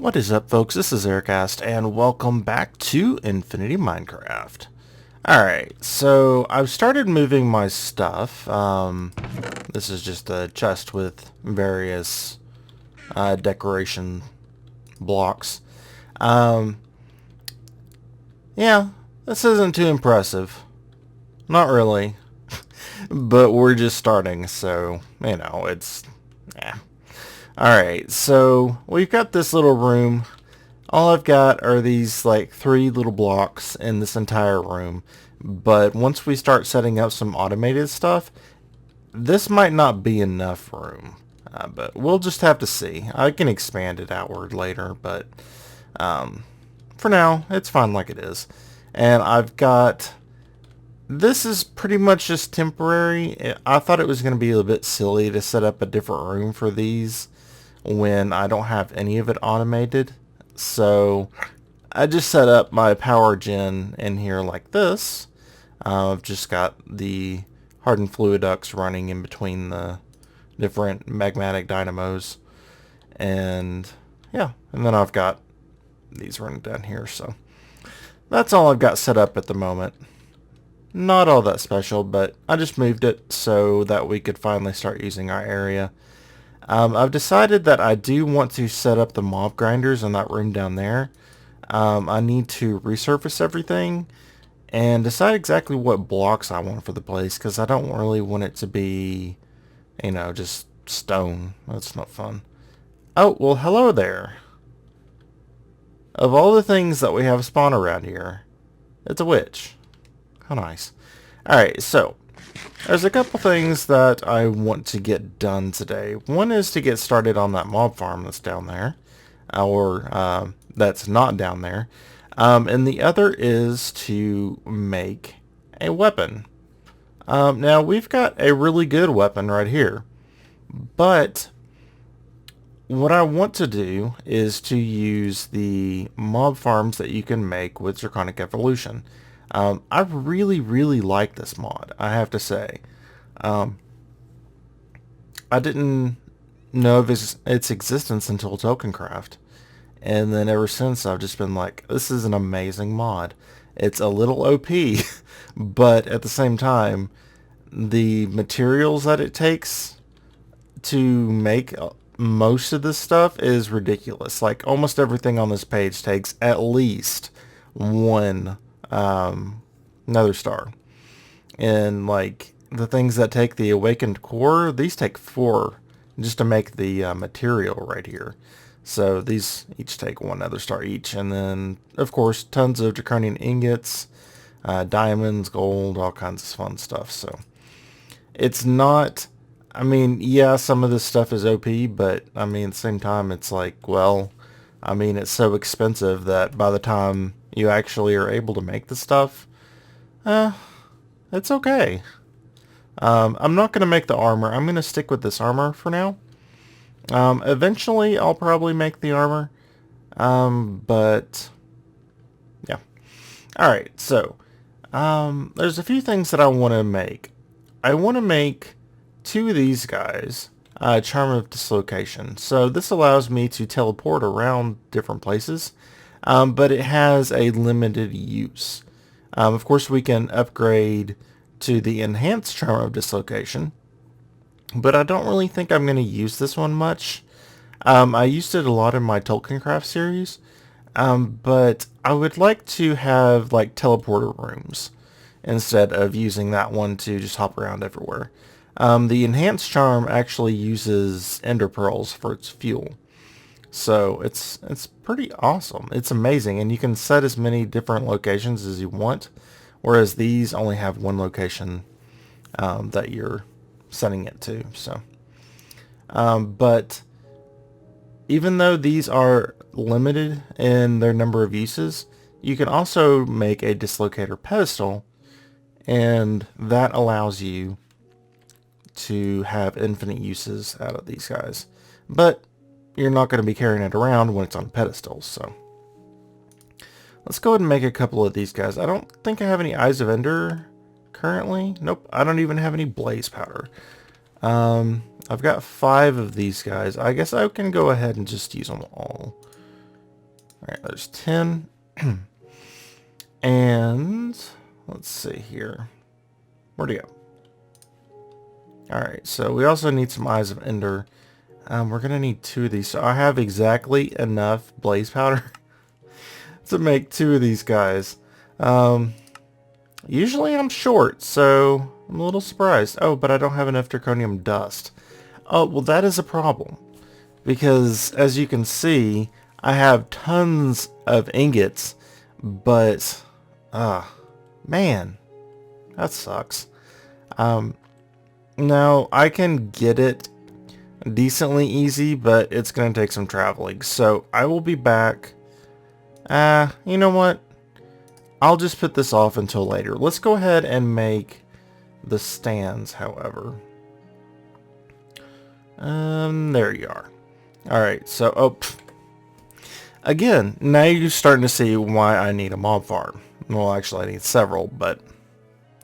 What is up, folks? This is Aircast, and welcome back to Infinity Minecraft. Alright, so I've started moving my stuff. This is just a chest with various decoration blocks. Yeah, this isn't too impressive. Not really. But we're just starting, so, you know, it's... yeah. Alright, so we've got this little room. All I've got are these like 3 little blocks in this entire room. But once we start setting up some automated stuff, this might not be enough room. But we'll just have to see. I can expand it outward later, but for now, it's fine like it is. And I've got... this is pretty much just temporary. I thought it was going to be a bit silly to set up a different room for these when I don't have any of it automated. So I just set up my power gen in here like this. I've just got the hardened fluid ducts running in between the different magmatic dynamos. And yeah, and then I've got these running down here. So that's all I've got set up at the moment. Not all that special, but I just moved it so that we could finally start using our area. I've decided that I do want to set up the mob grinders in that room down there. I need to resurface everything and decide exactly what blocks I want for the place, because I don't really want it to be, you know, just stone. That's not fun. Oh, well, hello there. Of all the things that we have spawn around here, it's a witch. How nice. Alright, so there's a couple things that I want to get done today. One is to get started on that mob farm that's down there, or that's not down there. And the other is to make a weapon. Now, we've got a really good weapon right here, but what I want to do is to use the mob farms that you can make with Draconic Evolution. I really like this mod, I have to say. I didn't know of its existence until TolkienCraft, and then ever since I've just been like, this is an amazing mod. It's a little OP, but at the same time, the materials that it takes to make most of this stuff is ridiculous. Like, almost everything on this page takes at least one Nether star, and like the things that take the awakened core, these take 4 just to make the material right here. So these each take 1 Nether star each, and then of course tons of draconian ingots, diamonds, gold, all kinds of fun stuff. So it's not, I mean, yeah, some of this stuff is OP, but I mean at the same time it's like, well, I mean, it's so expensive that by the time you actually are able to make the stuff, it's okay. I'm not going to make the armor. I'm going to stick with this armor for now. Eventually, I'll probably make the armor. But, yeah. Alright, so, there's a few things that I want to make. I want to make 2 of these guys, Charm of Dislocation. So this allows me to teleport around different places. But it has a limited use. Of course, we can upgrade to the enhanced Charm of Dislocation, but I don't really think I'm going to use this one much. I used it a lot in my TolkienCraft series, but I would like to have like teleporter rooms instead of using that one to just hop around everywhere. The enhanced charm actually uses ender pearls for its fuel. So it's pretty awesome. It's amazing, and you can set as many different locations as you want, whereas these only have 1 location that you're setting it to. So, but even though these are limited in their number of uses, you can also make a dislocator pedestal, and that allows you to have infinite uses out of these guys. But you're not going to be carrying it around when it's on pedestals, so let's go ahead and make a couple of these guys. I don't think I have any Eyes of Ender currently. Nope, I don't even have any blaze powder. I've got 5 of these guys. I guess I can go ahead and just use them all. Alright, there's 10. And let's see here. Where'd he go? Alright, so we also need some Eyes of Ender. We're going to need 2 of these. So I have exactly enough blaze powder to make 2 of these guys. Usually I'm short, so I'm a little surprised. Oh, but I don't have enough draconium dust. Oh, well that is a problem. Because as you can see, I have tons of ingots, but, man, that sucks. Now, I can get it decently easy, but it's going to take some traveling. So I will be back. You know what? I'll just put this off until later. Let's go ahead and make the stands, however. There you are. Alright, so, again, now you're starting to see why I need a mob farm. Well, actually, I need several, but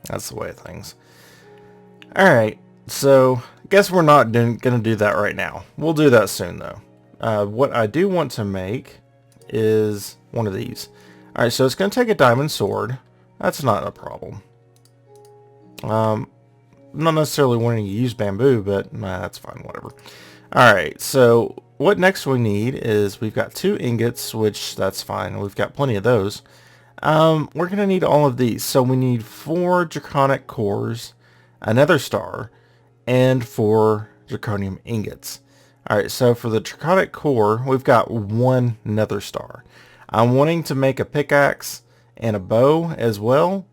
that's the way of things. Alright, so, guess we're not going to do that right now. We'll do that soon, though. What I do want to make is one of these. Alright, so it's going to take a diamond sword. That's not a problem. Not necessarily wanting to use bamboo, but that's fine, whatever. Alright, so what next we need is we've got 2 ingots, which that's fine. We've got plenty of those. We're going to need all of these. So we need 4 draconic cores, another star, and 4 draconium ingots. Alright, so for the draconic core, we've got 1 nether star. I'm wanting to make a pickaxe and a bow as well,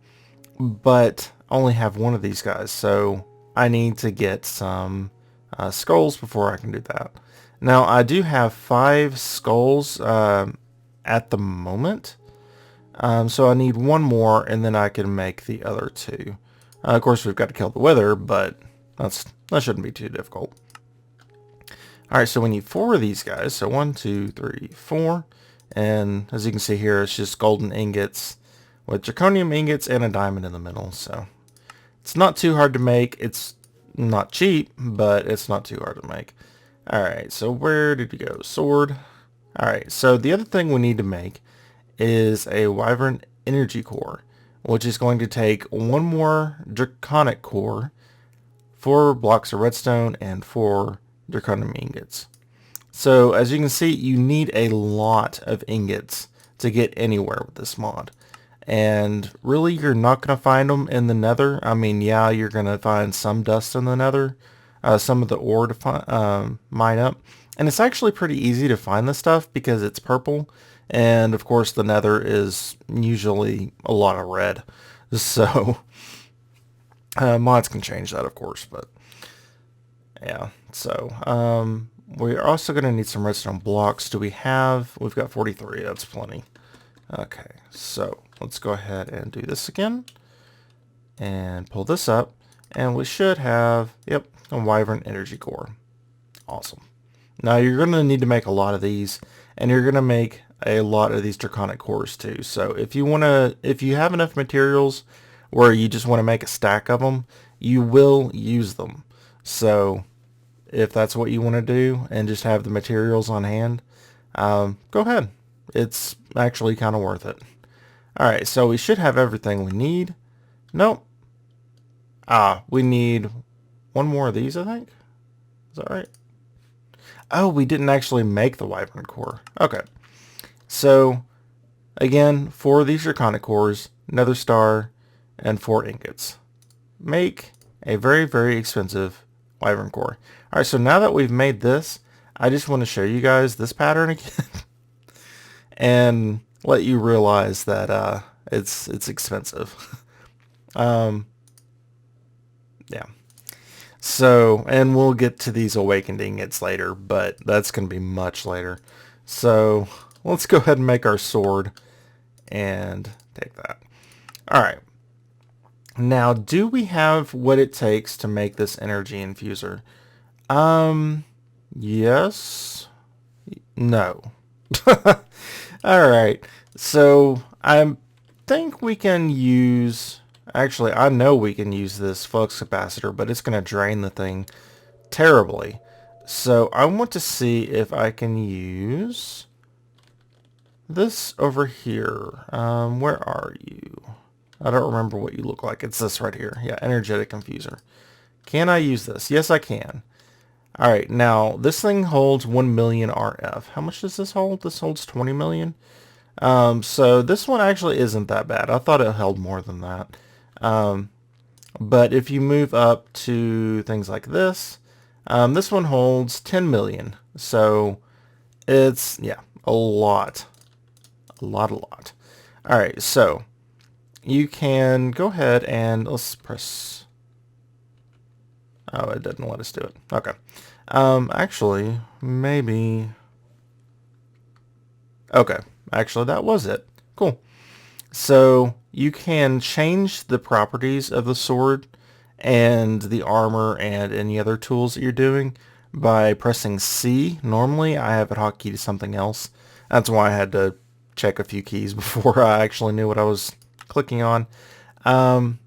but only have 1 of these guys, so I need to get some skulls before I can do that. Now, I do have 5 skulls at the moment, so I need 1 more, and then I can make the other 2. Of course, we've got to kill the wither, but that shouldn't be too difficult. Alright, so we need 4 of these guys, so 1, 2, 3, 4, and as you can see here, it's just golden ingots with draconium ingots and a diamond in the middle, so it's not too hard to make. It's not cheap, but it's not too hard to make. Alright, so where did we go? Sword. Alright, so the other thing we need to make is a wyvern energy core, which is going to take 1 more draconic core, 4 blocks of redstone, and 4 draconium ingots. So as you can see, you need a lot of ingots to get anywhere with this mod. And really, you're not going to find them in the nether. I mean, yeah, you're going to find some dust in the nether, some of the ore to mine up. And it's actually pretty easy to find this stuff because it's purple. And of course, the nether is usually a lot of red. So, mods can change that, of course. But, yeah. So, we're also going to need some redstone blocks. Do we have? We've got 43. That's plenty. Okay, so let's go ahead and do this again and pull this up, and we should have, yep, a wyvern energy core. Awesome. Now you're going to need to make a lot of these, and you're going to make a lot of these draconic cores too. So if you have enough materials where you just want to make a stack of them, you will use them. So if that's what you want to do and just have the materials on hand, go ahead. It's actually kind of worth it. Alright, so we should have everything we need. Nope. We need 1 more of these, I think. Is that right? Oh, we didn't actually make the wyvern core. Okay. So, again, 4 of these draconic cores, nether star, and 4 ingots. Make a very, very expensive wyvern core. Alright, so now that we've made this, I just want to show you guys this pattern again. And let you realize that it's expensive. Yeah. So, and we'll get to these awakened ingots later, but that's going to be much later. So, let's go ahead and make our sword and take that. Alright. Now, do we have what it takes to make this energy infuser? Yes. No. Alright, so I think we can use, actually I know we can use this flux capacitor, but it's going to drain the thing terribly. So I want to see if I can use this over here, where are you? I don't remember what you look like. It's this right here. Yeah, energetic infuser. Can I use this? Yes, I can. All right, now this thing holds 1 million RF. How much does this hold? This holds 20 million. So this one actually isn't that bad. I thought it held more than that. But if you move up to things like this one holds 10 million. So it's, yeah, a lot. A lot. All right, so you can go ahead and let's press. Oh, it didn't let us do it. Okay. Actually, maybe. Okay. Actually, that was it. Cool. So you can change the properties of the sword and the armor and any other tools that you're doing by pressing C. Normally, I have it hotkey to something else. That's why I had to check a few keys before I actually knew what I was clicking on. Item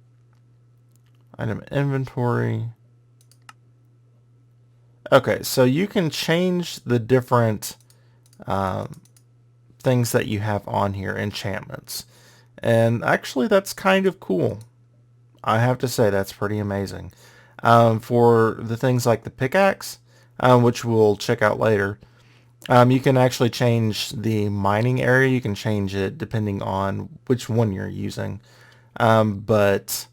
inventory. Okay, so you can change the different things that you have on here, enchantments. And actually, that's kind of cool. I have to say, that's pretty amazing. For the things like the pickaxe, which we'll check out later, you can actually change the mining area. You can change it depending on which one you're using. But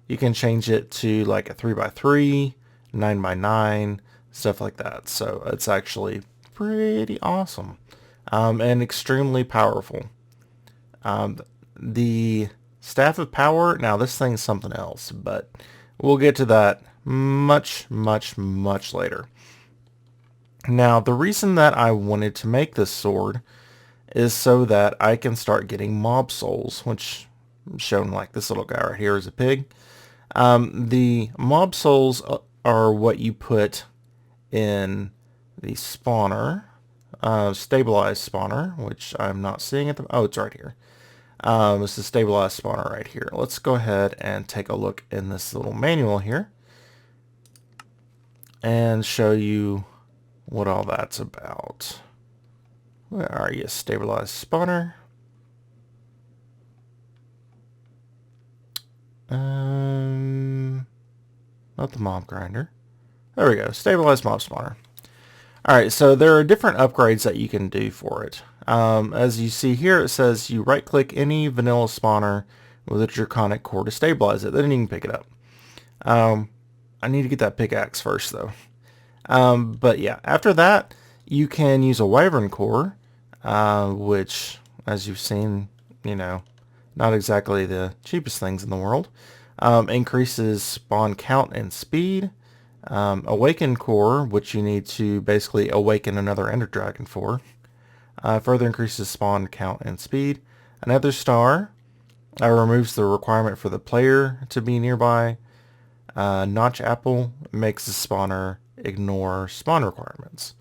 you can change it to like a 3x3, 9x9, stuff like that. So it's actually pretty awesome and extremely powerful. The Staff of Power, now this thing's something else, but we'll get to that much later. Now, the reason that I wanted to make this sword is so that I can start getting mob souls, which shown like this little guy right here is a pig. The mob souls are what you put in the spawner, stabilized spawner, which I'm not seeing at the, oh, it's right here. It's the stabilized spawner right here. Let's go ahead and take a look in this little manual here and show you what all that's about. Where are you, stabilized spawner? Not the mob grinder. There we go, stabilized mob spawner. Alright, so there are different upgrades that you can do for it. As you see here, it says you right click any vanilla spawner with a draconic core to stabilize it. Then you can pick it up. I need to get that pickaxe first though. But yeah, after that, you can use a wyvern core, which, as you've seen, you know, not exactly the cheapest things in the world. Increases spawn count and speed. Awaken core, which you need to basically awaken another ender dragon for. Further increases spawn count and speed. Another star removes the requirement for the player to be nearby. Notch apple makes the spawner ignore spawn requirements,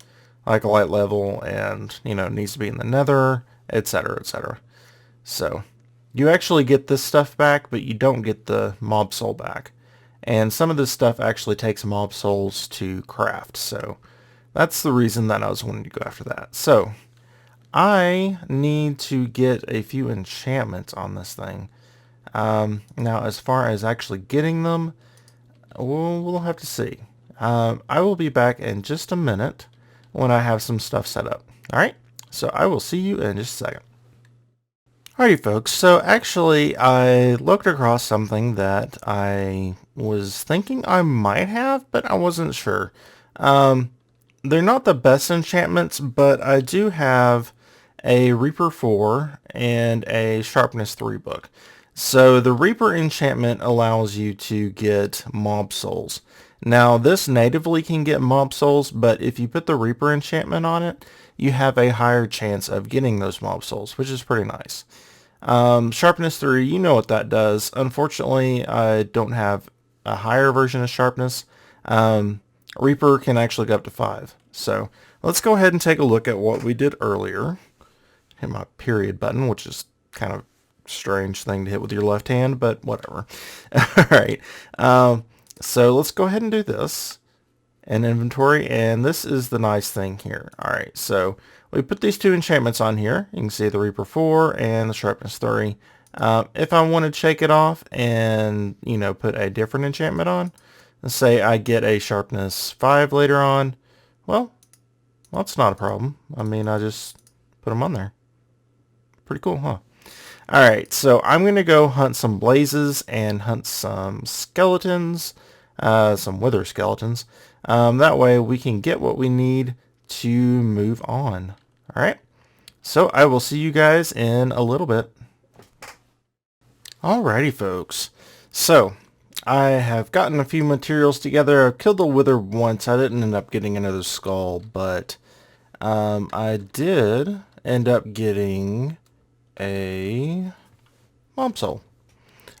like a light level and, you know, needs to be in the nether, etc., etc. So you actually get this stuff back, but you don't get the mob soul back. And some of this stuff actually takes mob souls to craft, so that's the reason that I was wanting to go after that. So I need to get a few enchantments on this thing. Now, as far as actually getting them, we'll have to see. I will be back in just a minute when I have some stuff set up. Alright, so I will see you in just a second. Alrighty folks, so actually I looked across something that I was thinking I might have, but I wasn't sure. They're not the best enchantments, but I do have a Reaper 4 and a Sharpness 3 book. So the Reaper enchantment allows you to get mob souls. Now this natively can get mob souls, but if you put the Reaper enchantment on it, you have a higher chance of getting those mob souls, which is pretty nice. Sharpness 3, you know what that does. Unfortunately, I don't have a higher version of Sharpness. Reaper can actually go up to 5. So let's go ahead and take a look at what we did earlier. Hit my period button, which is kind of strange thing to hit with your left hand, but whatever. Alright, so let's go ahead and do this in inventory, and this is the nice thing here. Alright, so we put these two enchantments on here. You can see the Reaper 4 and the Sharpness 3. If I want to shake it off and, put a different enchantment on, let's say I get a Sharpness 5 later on, well, that's not a problem. I mean, I just put them on there. Pretty cool, huh? Alright, so I'm going to go hunt some blazes and hunt some skeletons, some wither skeletons. That way we can get what we need to move on. Alright, so I will see you guys in a little bit. Alrighty, folks. So, I have gotten a few materials together. I've killed the wither once. I didn't end up getting another skull, but I did end up getting a mob soul.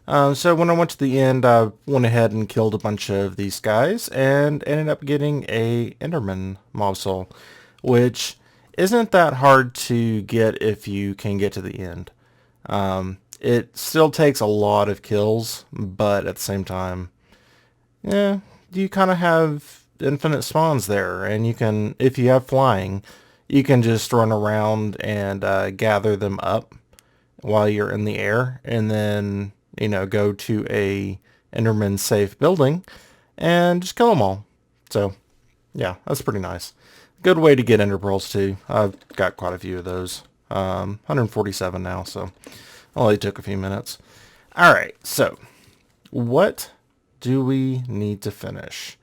So when I went to the end, I went ahead and killed a bunch of these guys and ended up getting a Enderman mob soul, which isn't that hard to get if you can get to the end. It still takes a lot of kills, but at the same time, yeah, you kind of have infinite spawns there, and you can, if you have flying, you can just run around and gather them up while you're in the air, and then, go to a Enderman safe building and just kill them all. So, yeah, that's pretty nice. Good way to get Ender Pearls too. I've got quite a few of those. 147 now, so only took a few minutes. Alright, so what do we need to finish?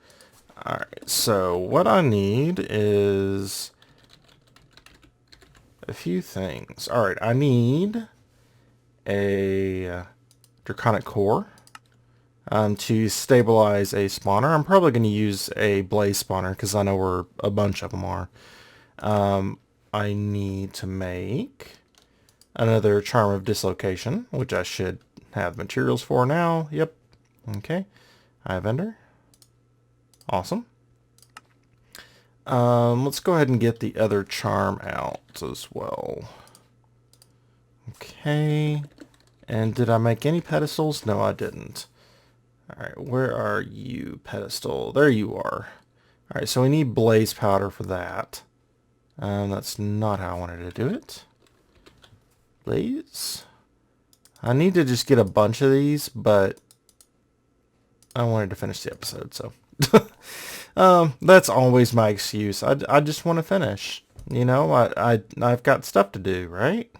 Alright, so what I need is a few things. Alright, I need a draconic core to stabilize a spawner. I'm probably going to use a blaze spawner because I know where a bunch of them are. I need to make another charm of dislocation, which I should have materials for now. Yep. Okay. I have ender. Awesome. Let's go ahead and get the other charm out as well. Okay. And did I make any pedestals? No, I didn't. Alright, where are you, pedestal? There you are. Alright, so we need blaze powder for that. That's not how I wanted to do it. Blaze. I need to just get a bunch of these, but I wanted to finish the episode, so. That's always my excuse. I just want to finish. I've got stuff to do, right?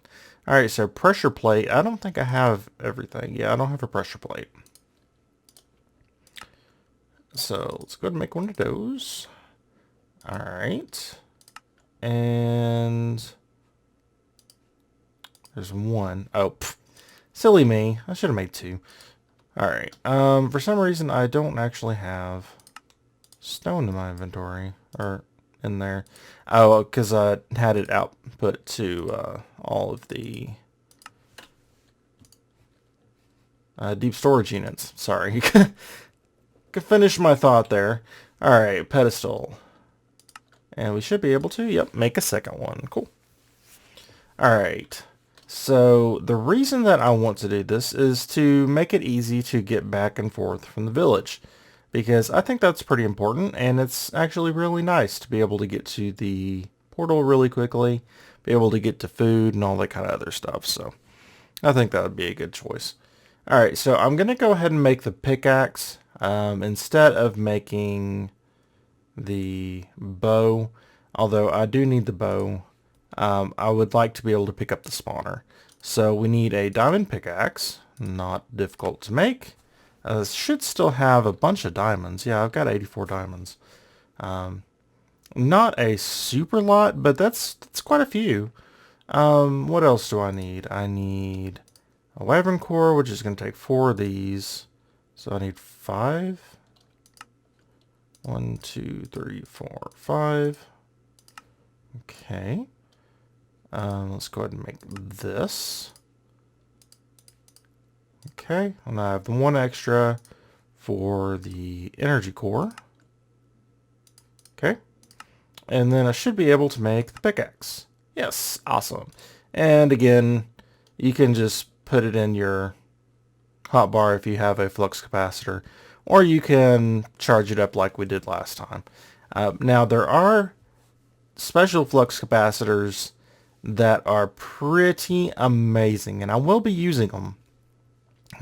Alright, so pressure plate. I don't think I have everything. Yeah, I don't have a pressure plate. So let's go ahead and make one of those. Alright. And there's one. Oh, silly me. I should have made two. Alright. For some reason I don't actually have stone in my inventory. Or in there. Oh, because I had it output to all of the deep storage units. Sorry. Could finish my thought there. Alright, pedestal. And we should be able to, yep, make a second one. Cool. Alright. So the reason that I want to do this is to make it easy to get back and forth from the village. Because I think that's pretty important, and it's actually really nice to be able to get to the portal really quickly, be able to get to food and all that kind of other stuff. So I think that would be a good choice. Alright, so I'm going to go ahead and make the pickaxe instead of making the bow. Although I do need the bow, I would like to be able to pick up the spawner. So we need a diamond pickaxe, not difficult to make. Should still have a bunch of diamonds. Yeah, I've got 84 diamonds. Not a super lot, but that's quite a few. What else do I need? I need a wyvern core, which is going to take 4 of these. So I need 5. 1, 2, 3, 4, 5. Okay. Let's go ahead and make this. Okay, and I have the 1 extra for the energy core. Okay. And then I should be able to make the pickaxe. Yes, awesome. And again, you can just put it in your hotbar if you have a flux capacitor, or you can charge it up like we did last time. Now there are special flux capacitors that are pretty amazing, and I will be using them.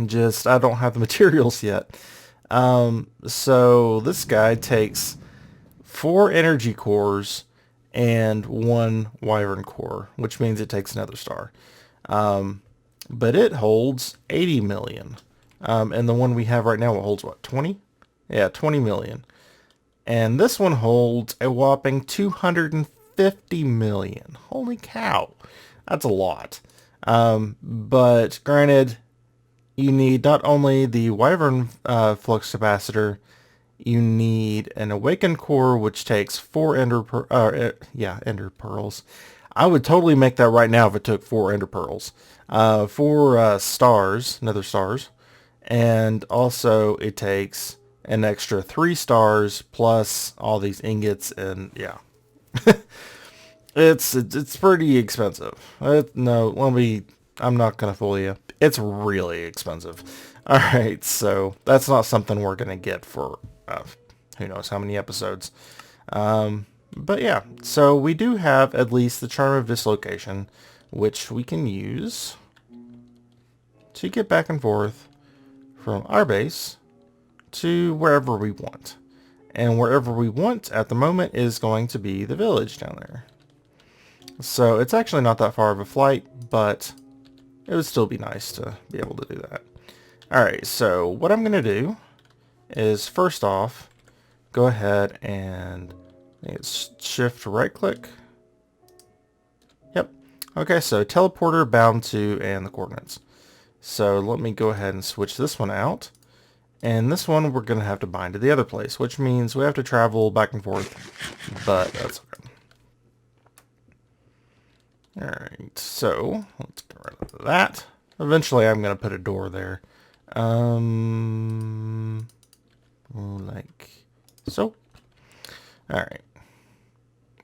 Just, I don't have the materials yet. So this guy takes 4 energy cores and 1 Wyvern core, which means it takes another star. But it holds 80 million. And the one we have right now, it holds what, 20? Yeah, 20 million. And this one holds a whopping 250 million. Holy cow. That's a lot. But granted, you need not only the Wyvern flux capacitor, you need an awakened core, which takes 4 ender pearls. I would totally make that right now if it took 4 ender pearls. 4 stars, nether stars, and also it takes an extra 3 stars plus all these ingots, and yeah. It's pretty expensive. I'm not gonna fool you. It's really expensive. Alright, so that's not something we're gonna get for who knows how many episodes. But yeah, so we do have at least the Charm of Dislocation, which we can use to get back and forth from our base to wherever we want. And wherever we want at the moment is going to be the village down there. So it's actually not that far of a flight, but it would still be nice to be able to do that. Alright, so what I'm going to do is first off, go ahead and shift right click. Yep. Okay, so teleporter bound to and the coordinates. So let me go ahead and switch this one out. And this one we're going to have to bind to the other place, which means we have to travel back and forth, but that's okay. Alright, so let's get rid of that. Eventually I'm going to put a door there. Like so. Alright.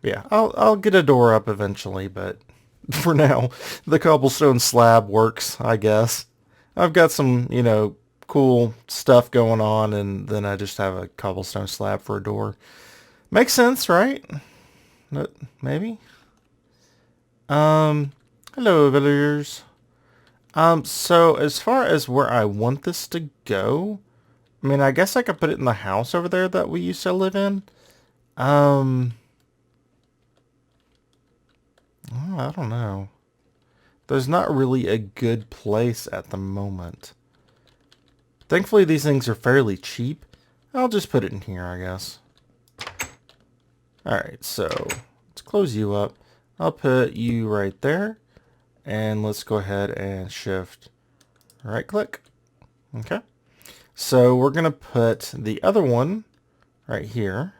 Yeah, I'll get a door up eventually, but for now, the cobblestone slab works, I guess. I've got some, cool stuff going on, and then I just have a cobblestone slab for a door. Makes sense, right? Maybe? Hello, villagers. So as far as where I want this to go, I mean, I guess I could put it in the house over there that we used to live in. Oh, I don't know. There's not really a good place at the moment. Thankfully, these things are fairly cheap. I'll just put it in here, I guess. Alright, so let's close you up. I'll put you right there. And let's go ahead and shift right click. Okay. So we're going to put the other one right here.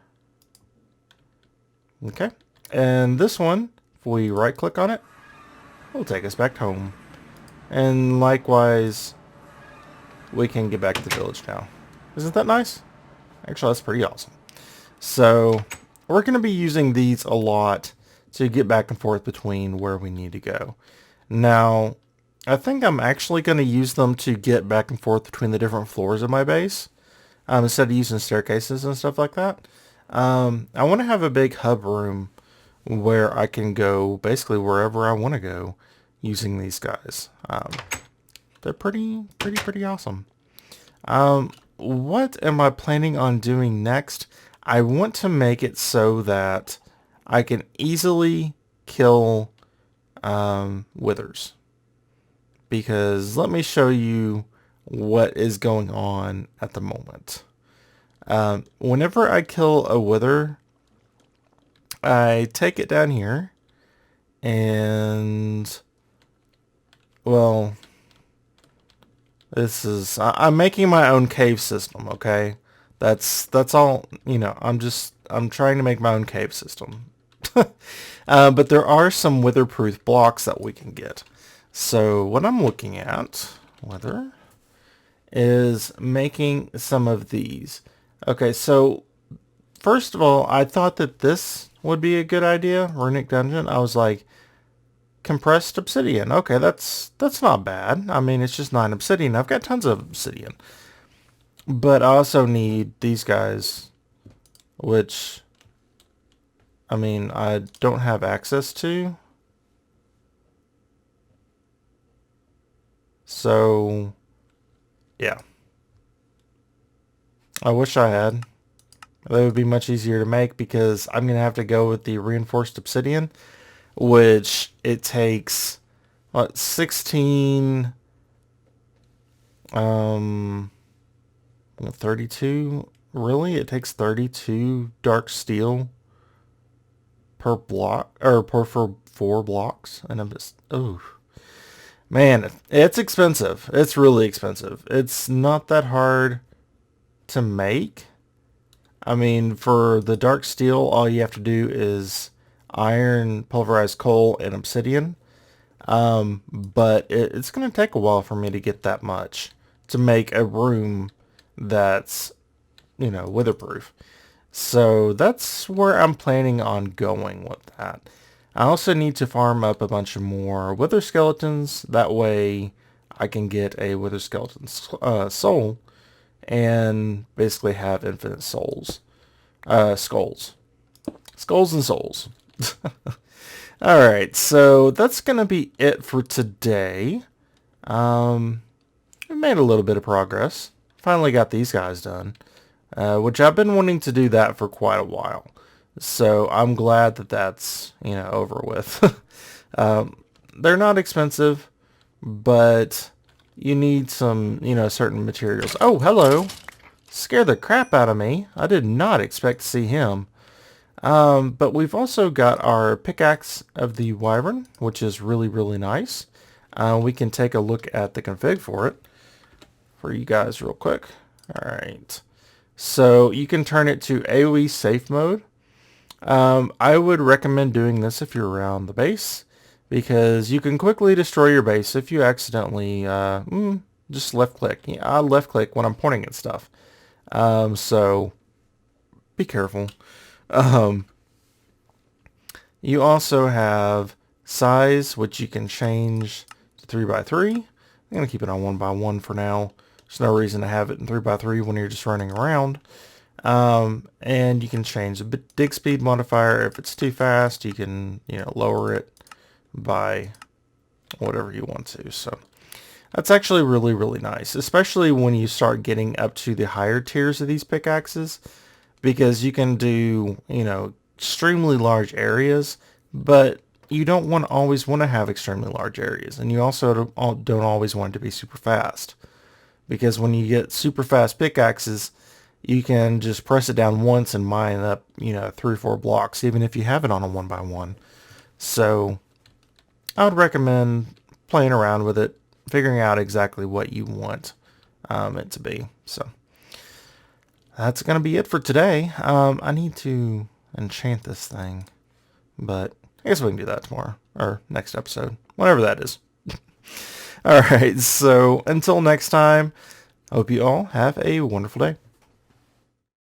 Okay. And this one, if we right click on it, will take us back home. And likewise, we can get back to the village now. Isn't that nice? Actually, that's pretty awesome. So we're going to be using these a lot to get back and forth between where we need to go. Now, I think I'm actually going to use them to get back and forth between the different floors of my base, instead of using staircases and stuff like that. I want to have a big hub room where I can go basically wherever I want to go using these guys. They're pretty awesome. What am I planning on doing next? I want to make it so that I can easily kill withers. Because let me show you what is going on at the moment. Whenever I kill a wither, I take it down here and, well, I'm making my own cave system, okay? That's all, I'm trying to make my own cave system. But there are some wither-proof blocks that we can get. So what I'm looking at, wither, is making some of these. Okay, so first of all, I thought that this would be a good idea, Runic Dungeon. I was like, compressed obsidian. Okay, that's not bad. I mean, it's just 9 obsidian. I've got tons of obsidian. But I also need these guys, which I mean, I don't have access to. So, yeah. I wish I had. That would be much easier to make because I'm going to have to go with the reinforced obsidian, which it takes, what, 16, 32? Really? It takes 32 dark steel per block, or for 4 blocks, and I'm just, oh. Man, it's expensive. It's really expensive. It's not that hard to make. I mean, for the dark steel, all you have to do is iron, pulverized coal, and obsidian. But it's going to take a while for me to get that much to make a room that's, weatherproof. So that's where I'm planning on going with that. I also need to farm up a bunch of more wither skeletons. That way I can get a wither skeleton soul and basically have infinite souls. Skulls. Skulls and souls. Alright, so that's going to be it for today. We made a little bit of progress. Finally got these guys done. Which I've been wanting to do that for quite a while. So I'm glad that that's, over with. They're not expensive, but you need some, certain materials. Oh, hello. Scared the crap out of me. I did not expect to see him. But we've also got our pickaxe of the wyvern, which is really, really nice. We can take a look at the config for it for you guys real quick. All right. So you can turn it to AoE safe mode. I would recommend doing this if you're around the base, because you can quickly destroy your base if you accidentally just left click. Yeah, I left click when I'm pointing at stuff. So be careful. You also have size, which you can change to 3x3. I'm going to keep it on 1x1 for now. There's no reason to have it in 3x3 when you're just running around. And you can change the dig speed modifier. If it's too fast, you can, lower it by whatever you want to. So that's actually really, really nice, especially when you start getting up to the higher tiers of these pickaxes, because you can do, extremely large areas, but you don't always want to have extremely large areas. And you also don't always want it to be super fast, because when you get super fast pickaxes, you can just press it down once and mine up, 3 or 4 blocks, even if you have it on a 1x1. So I would recommend playing around with it, figuring out exactly what you want it to be. So that's going to be it for today. I need to enchant this thing, but I guess we can do that tomorrow, or next episode, whatever that is. Alright, so until next time, I hope you all have a wonderful day.